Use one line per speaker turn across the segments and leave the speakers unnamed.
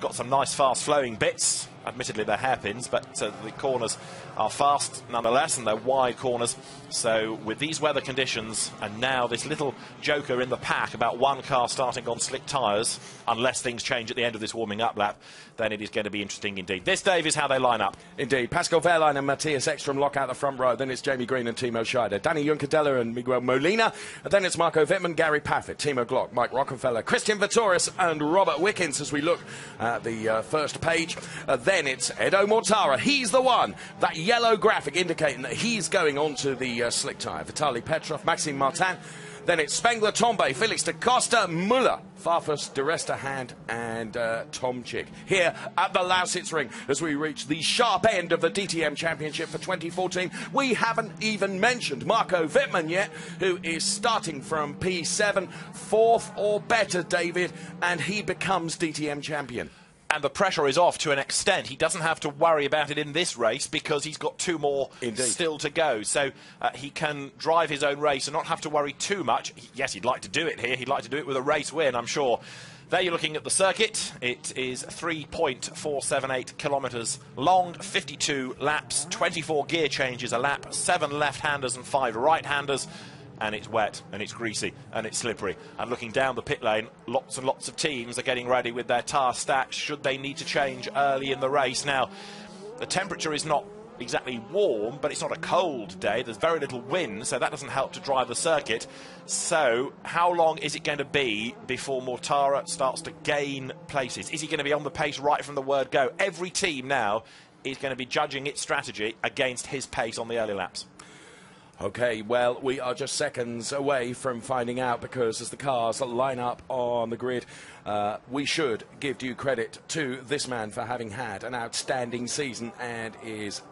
got some nice fast-flowing bits. Admittedly, they're hairpins, but the corners are fast nonetheless, and they're wide corners. So with these weather conditions, and now this little joker in the pack about one car starting on slick tyres, unless things change at the end of this warming-up lap, then it is going to be interesting indeed. This, Dave, is how they line up.
Indeed. Pascal Wehrlein and Matthias Ekstrom lock out the front row. Then it's Jamie Green and Timo Scheider. Danny Juncadella and Miguel Molina. And then it's Marco Wittmann, Gary Paffett, Timo Glock, Mike Rockenfeller, Christian Vittoris and Robert Wickens as we look at the first page. Then it's Edo Mortara. He's the one. That yellow graphic indicating that he's going onto the slick tyre. Vitaly Petrov, Maxime Martin. Then it's Spengler, Tombe, Felix da Costa, Muller, Farfus, De Resta, Hand, and Tomczyk. Here at the Lausitzring, as we reach the sharp end of the DTM Championship for 2014. We haven't even mentioned Marco Wittmann yet, who is starting from P7, fourth or better, David, and he becomes DTM champion.
And the pressure is off to an extent. He doesn't have to worry about it in this race because he's got two more still to go. So he can drive his own race and not have to worry too much. Yes, he'd like to do it here. He'd like to do it with a race win, I'm sure. There you're looking at the circuit. It is 3.478 kilometres long, 52 laps, 24 gear changes a lap, 7 left-handers and 5 right-handers. And it's wet, and it's greasy, and it's slippery. And looking down the pit lane, lots and lots of teams are getting ready with their tyre stacks should they need to change early in the race. Now, the temperature is not exactly warm, but it's not a cold day. There's very little wind, so that doesn't help to drive the circuit. So how long is it going to be before Mortara starts to gain places? Is he going to be on the pace right from the word go? Every team now is going to be judging its strategy against his pace on the early laps.
OK, well, we are just seconds away from finding out because as the cars line up on the grid, we should give due credit to this man for having had an outstanding season and is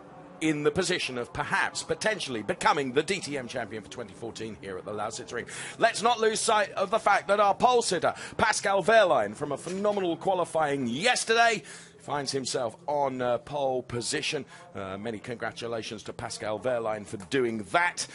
in the position of perhaps, potentially, becoming the DTM champion for 2014 here at the Lausitzring. Let's not lose sight of the fact that our pole sitter, Pascal Wehrlein, from a phenomenal qualifying yesterday, finds himself on pole position. Many congratulations to Pascal Wehrlein for doing that.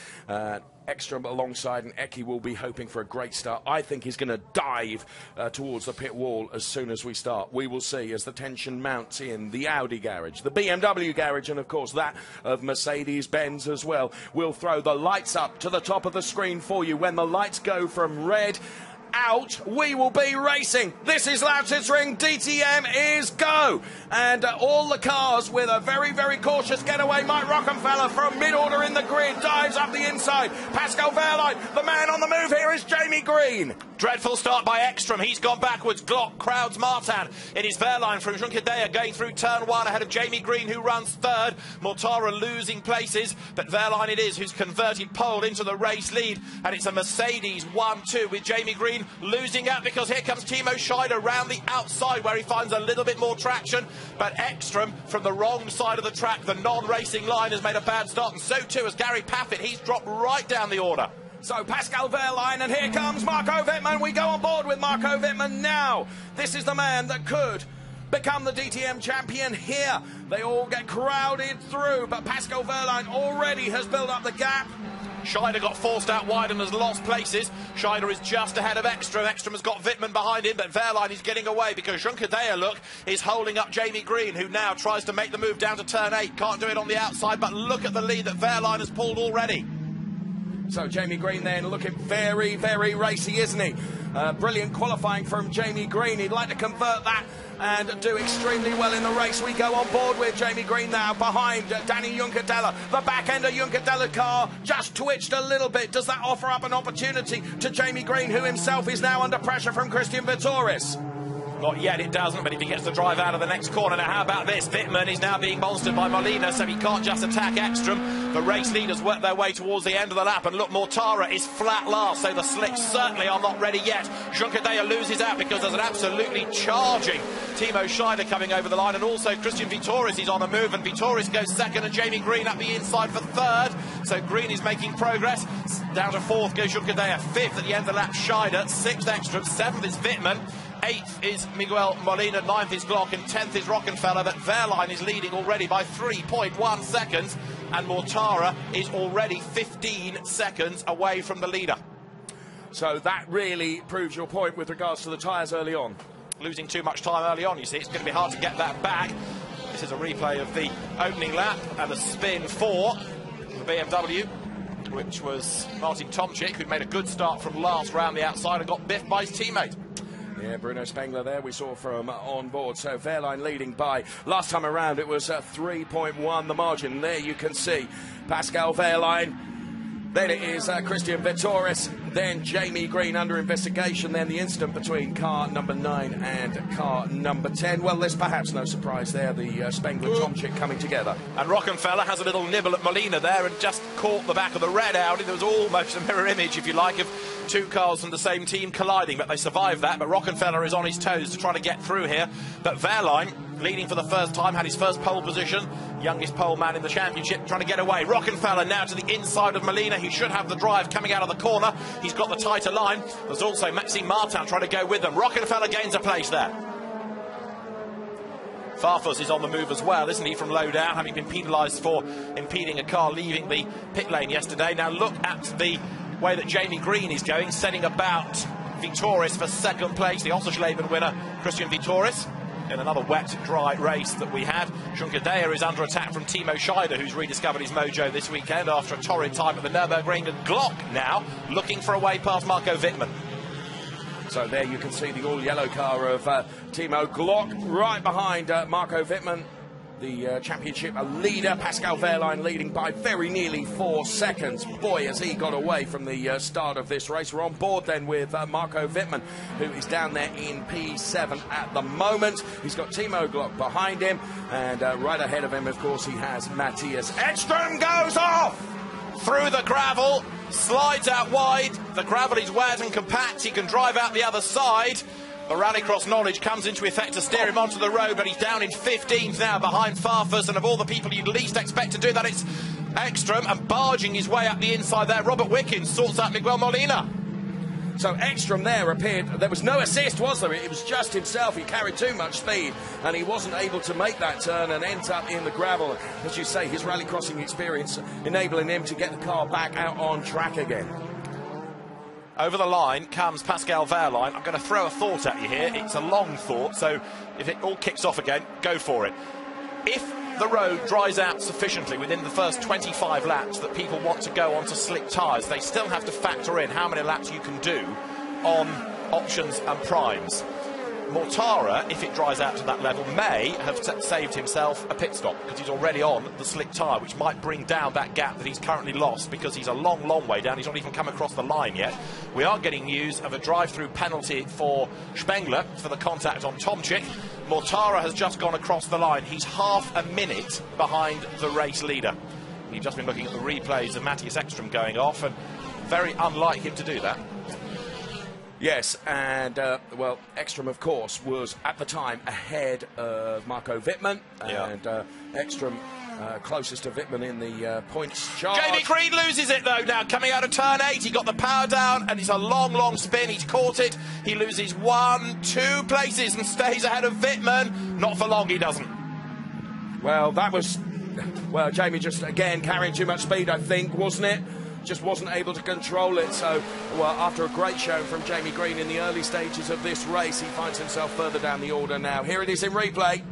Ekstrom alongside, and Eki will be hoping for a great start. I think he's going to dive towards the pit wall as soon as we start. We will see as the tension mounts in the Audi garage, the BMW garage, and of course that of Mercedes-Benz as well. We'll throw the lights up to the top of the screen for you. When the lights go from red out, we will be racing. This is Lausitzring. DTM is go. And all the cars with a very, very cautious getaway. Mike Rockenfeller from mid-order in the grid dives up the inside. Pascal Wehrlein, the man on the move here is Jamie Green.
Dreadful start by Ekstrom. He's gone backwards. Glock crowds Martin. It is Wehrlein from Juncadella going through turn 1 ahead of Jamie Green, who runs third. Mortara losing places, but Wehrlein it is who's converted pole into the race lead. And it's a Mercedes 1-2 with Jamie Green losing out because here comes Timo Scheider round the outside where he finds a little bit more traction. But Ekstrom from the wrong side of the track, the non-racing line, has made a bad start, and so too has Gary Paffett. He's dropped right down the order.
So Pascal Wehrlein, and here comes Marco Wittmann. We go on board with Marco Wittmann now. This is the man that could become the DTM champion here. They all get crowded through, but Pascal Wehrlein already has built up the gap.
Scheider got forced out wide and has lost places. Scheider is just ahead of Ekstrom. Ekstrom has got Wittmann behind him, but Wehrlein is getting away because Juncadella, look, is holding up Jamie Green, who now tries to make the move down to turn 8. Can't do it on the outside, but look at the lead that Wehrlein has pulled already.
So Jamie Green then looking very, very racy, isn't he? Brilliant qualifying from Jamie Green. He'd like to convert that and do extremely well in the race. We go on board with Jamie Green now behind Danny Juncadella. The back end of Juncadella's car just twitched a little bit. Does that offer up an opportunity to Jamie Green, who himself is now under pressure from Christian Vittoris?
Not yet, it doesn't, but if he gets the drive out of the next corner. Now, how about this? Wittmann is now being bolstered by Molina, so he can't just attack Ekstrom. The race leaders work their way towards the end of the lap, and look, Mortara is flat last, so the slicks certainly are not ready yet. Juncadella loses out because there's an absolutely charging Timo Scheider coming over the line, and also Christian Vittoris is on a move, and Vittoris goes second, and Jamie Green up the inside for third. So Green is making progress. Down to fourth goes Juncadella, fifth at the end of the lap Scheider, sixth Ekstrom, seventh is Wittmann. 8th is Miguel Molina, 9th is Glock, and 10th is Rockenfeller, but Wehrlein is leading already by 3.1 seconds, and Mortara is already 15 seconds away from the leader.
So that really proves your point with regards to the tyres early on.
losing too much time early on. You see, it's going to be hard to get that back. This is a replay of the opening lap and the spin for the BMW, which was Martin Tomczyk, who'd made a good start from last round the outside and got biffed by his teammate.
Yeah, Bruno Spengler there we saw from on board. So Wehrlein leading by, last time around it was 3.1 the margin. There you can see Pascal Wehrlein. Then it is Christian Vettoris, then Jamie Green under investigation, then the incident between car number 9 and car number 10. Well, there's perhaps no surprise there, the Spengler-Tomczyk coming together.
And Rockenfeller has a little nibble at Molina there and just caught the back of the red Audi. There was almost a mirror image, if you like, of two cars from the same team colliding, but they survived that. But Rockenfeller is on his toes to try to get through here. But Wehrlein, leading for the first time, had his first pole position. Youngest pole man in the championship, trying to get away. Rockenfeller now to the inside of Molina. He should have the drive coming out of the corner. He's got the tighter line. There's also Maxime Martin trying to go with them. Rockenfeller gains a place there. Farfus is on the move as well, isn't he, from low down, having been penalised for impeding a car leaving the pit lane yesterday. Now look at the way that Jamie Green is going, setting about Vittoris for second place. The Ossersleben winner, Christian Vittoris, in another wet, dry race that we had. Juncker is under attack from Timo Scheider, who's rediscovered his mojo this weekend after a torrid time at the Nürburgring. And Glock now looking for a way past Marco Wittmann.
So there you can see the all-yellow car of Timo Glock right behind Marco Wittmann, the championship leader. Pascal Wehrlein leading by very nearly 4 seconds. Boy, has he got away from the start of this race. We're on board then with Marco Wittmann, who is down there in P7 at the moment. He's got Timo Glock behind him, and right ahead of him, of course, he has Matthias Ekström. Goes off
through the gravel, slides out wide. The gravel is wet and compact. He can drive out the other side. The rallycross knowledge comes into effect to steer him onto the road, but he's down in 15th now behind Farfus, and of all the people you'd least expect to do that, it's Ekström, and barging his way up the inside there, Robert Wickens sorts out Miguel Molina.
So Ekström there appeared, there was no assist, was there? It was just himself. He carried too much speed and he wasn't able to make that turn and ends up in the gravel. As you say, his rallycrossing experience enabling him to get the car back out on track again.
Over the line comes Pascal Wehrlein. I'm going to throw a thought at you here. It's a long thought, so if it all kicks off again, go for it. If the road dries out sufficiently within the first 25 laps that people want to go onto slick tyres, they still have to factor in how many laps you can do on options and primes. Mortara, if it dries out to that level, may have saved himself a pit stop because he's already on the slick tyre, which might bring down that gap that he's currently lost because he's a long, long way down. He's not even come across the line yet. We are getting news of a drive-through penalty for Spengler for the contact on Tomczyk. Mortara has just gone across the line. He's half a minute behind the race leader. You've just been looking at the replays of Matthias Ekström going off, and very unlike him to do that.
Yes, and, well, Ekström, of course, was at the time ahead of Marco Wittmann, and Ekström closest to Wittmann in the points chart.
Jamie Green loses it, though, now, coming out of turn 8. He got the power down, and it's a long, long spin. He's caught it. He loses 1, 2 places and stays ahead of Wittmann. Not for long, he doesn't.
Well, that was... Well, Jamie just, again, carrying too much speed, I think, wasn't it? Just wasn't able to control it. So, well, after a great show from Jamie Green in the early stages of this race, he finds himself further down the order now. Here it is in replay.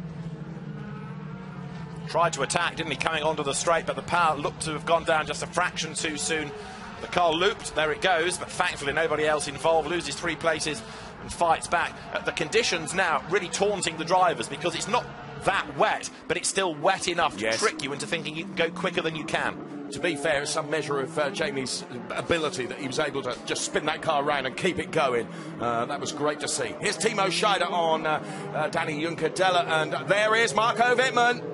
Tried to attack, didn't he, coming onto the straight, but the power looked to have gone down just a fraction too soon. The car looped, there it goes, but thankfully nobody else involved, loses 3 places and fights back. The conditions now really taunting the drivers because it's not that wet, but it's still wet enough to trick you into thinking you can go quicker than you can.
To be fair, it's some measure of Jamie's ability that he was able to just spin that car around and keep it going. That was great to see. Here's Timo Scheider on Danny Juncadella, and there is Marco Wittmann,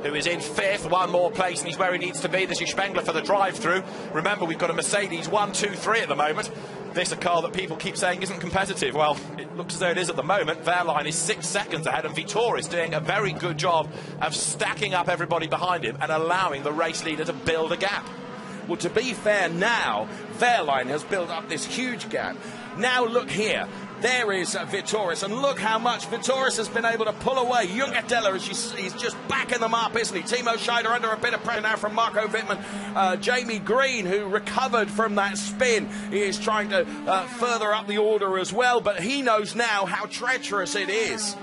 who is in 5th, 1 more place, and he's where he needs to be. This is Spengler for the drive-through. Remember, we've got a Mercedes 1, 2, 3 at the moment. This a car that people keep saying isn't competitive. Well, it looks as though it is at the moment. Wehrlein is 6 seconds ahead, and Vittoris doing a very good job of stacking up everybody behind him and allowing the race leader to build a gap.
Well, to be fair now, Wehrlein has built up this huge gap. Now look here. There is Vitoris, and look how much Vitoris has been able to pull away. Junkadella, as you see, he's just backing them up, isn't he? Timo Scheider under a bit of pressure now from Marco Wittmann. Jamie Green, who recovered from that spin, he is trying to further up the order as well, but he knows now how treacherous it is.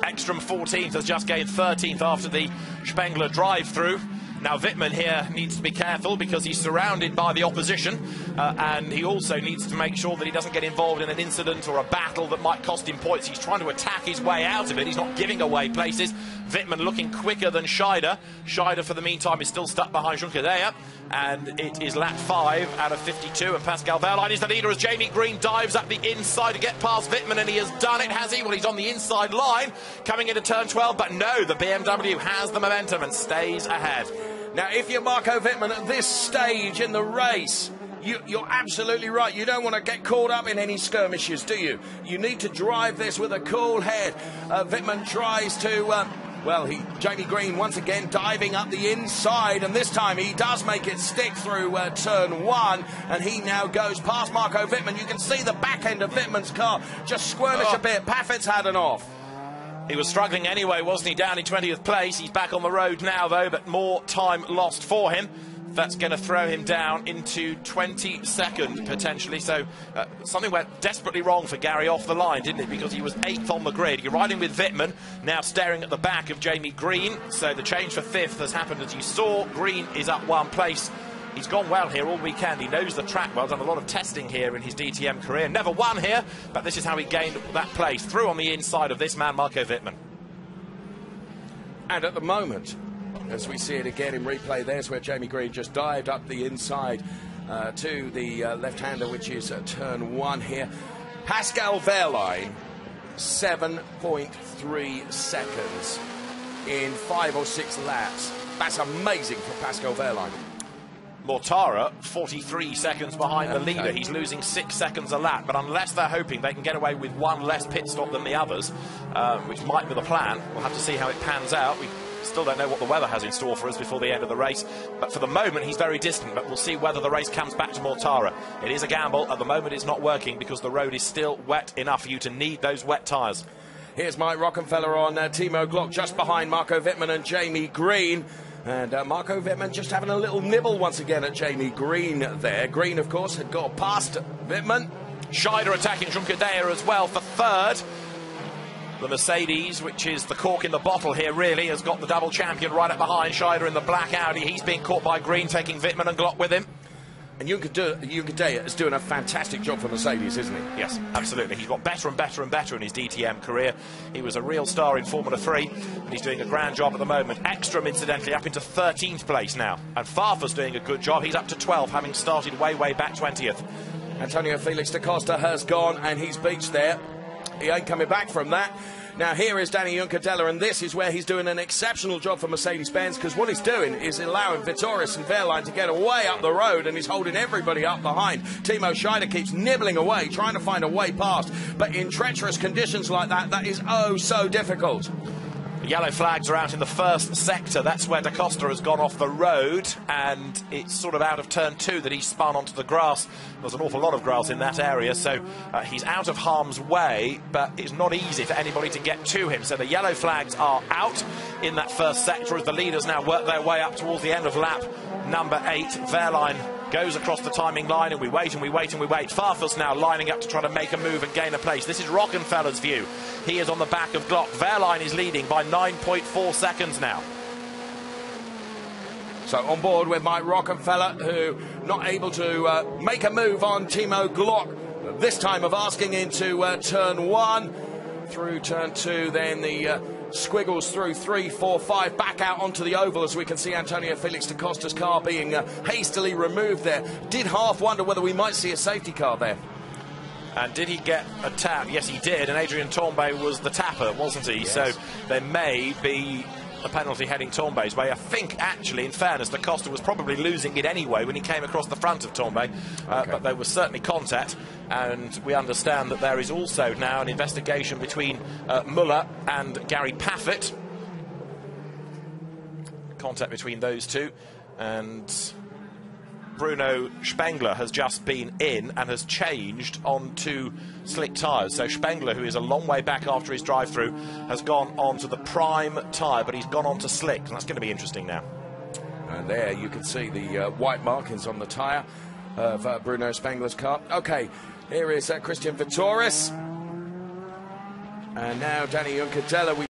Ekstrom 14th has just gained 13th after the Spengler drive-through. Now Wittmann here needs to be careful because he's surrounded by the opposition, and he also needs to make sure that he doesn't get involved in an incident or a battle that might cost him points. He's trying to attack his way out of it. He's not giving away places. Wittmann looking quicker than Scheider. Scheider, for the meantime, is still stuck behind Junkadella, and it is lap 5 out of 52, and Pascal Wehrlein is the leader as Jamie Green dives up the inside to get past Wittmann, and he has done it, has he? Well, he's on the inside line, coming into turn 12, but no, the BMW has the momentum and stays ahead.
Now, if you're Marco Wittmann at this stage in the race, you're absolutely right. You don't want to get caught up in any skirmishes, do you? You need to drive this with a cool head. Wittmann tries to... Jamie Green once again diving up the inside, and this time he does make it stick through turn 1, and he now goes past Marco Wittmann. You can see the back end of Wittmann's car just squirmish a bit. Paffett's had an off.
He was struggling anyway, wasn't he? Down in 20th place. He's back on the road now, though, but more time lost for him. That's going to throw him down into 22nd, potentially. So something went desperately wrong for Gary off the line, didn't it? Because he was 8th on the grid. You're riding with Wittmann, now staring at the back of Jamie Green. So the change for 5th has happened, as you saw. Green is up 1 place. He's gone well here all weekend. He knows the track well, done a lot of testing here in his DTM career. Never won here, but this is how he gained that place. Through on the inside of this man, Marco Wittmann.
And at the moment, as we see it again in replay, there's where Jamie Green just dived up the inside to the left-hander, which is turn 1 here. Pascal Wehrlein, 7.3 seconds in 5 or 6 laps. That's amazing for Pascal Wehrlein.
Mortara, 43 seconds behind the leader. He's losing 6 seconds a lap, but unless they're hoping they can get away with one less pit stop than the others, which might be the plan, we'll have to see how it pans out. We still don't know what the weather has in store for us before the end of the race, but for the moment he's very distant, but we'll see whether the race comes back to Mortara. It is a gamble. At the moment it's not working because the road is still wet enough for you to need those wet tyres.
Here's Mike Rockenfeller on Timo Glock, just behind Marco Wittmann and Jamie Green. And Marco Wittmann just having a little nibble once again at Jamie Green there. Green, of course, had got past Wittmann.
Scheider attacking Junkadella as well for 3rd. The Mercedes, which is the cork in the bottle here, really, has got the double champion right up behind. Scheider in the black Audi. He's being caught by Green, taking Wittmann and Glock with him.
And Junkadella is doing a fantastic job for Mercedes, isn't he?
Yes, absolutely. He's got better and better and better in his DTM career. He was a real star in Formula 3, and he's doing a grand job at the moment. Ekstrom, incidentally, up into 13th place now. And Farfus doing a good job. He's up to 12th, having started way, way back 20th.
Antonio Felix da Costa has gone, and he's beached there. He ain't coming back from that. Now here is Danny Junkadella, and this is where he's doing an exceptional job for Mercedes-Benz, because what he's doing is allowing Vitoris and Wehrlein to get away up the road, and he's holding everybody up behind. Timo Scheider keeps nibbling away, trying to find a way past, but in treacherous conditions like that, that is oh so difficult.
The yellow flags are out in the first sector. That's where da Costa has gone off the road, and it's sort of out of turn 2 that he spun onto the grass. There's an awful lot of grass in that area, so he's out of harm's way, but it's not easy for anybody to get to him. So the yellow flags are out in that first sector as the leaders now work their way up towards the end of lap number 8. Wehrlein goes across the timing line, and we wait and we wait and we wait. Farfus now lining up to try to make a move and gain a place. This is Rockenfeller's view. He is on the back of Glock. Wehrlein is leading by 9.4 seconds now.
So on board with Mike Rockenfeller, who not able to make a move on Timo Glock, this time of asking into turn 1, through turn 2, then the squiggles through 3, 4, 5, back out onto the oval, as we can see Antonio Felix da Costa's car being hastily removed there. Did half wonder whether we might see a safety car there.
And did he get a tap? Yes, he did, and Adrian Tombay was the tapper, wasn't he? Yes. So there may be a penalty heading Tombay's way. I think, actually, in fairness, da Costa was probably losing it anyway when he came across the front of Tombay, but there was certainly contact, and we understand that there is also now an investigation between Muller and Gary Paffett. Contact between those two, and Bruno Spengler has just been in and has changed onto slick tyres. So Spengler, who is a long way back after his drive-through, has gone onto the prime tyre, but he's gone onto slick, and that's going to be interesting now.
And there you can see the white markings on the tyre of Bruno Spengler's car. Okay, here is Christian Vittoris. And now Danny Juncadella.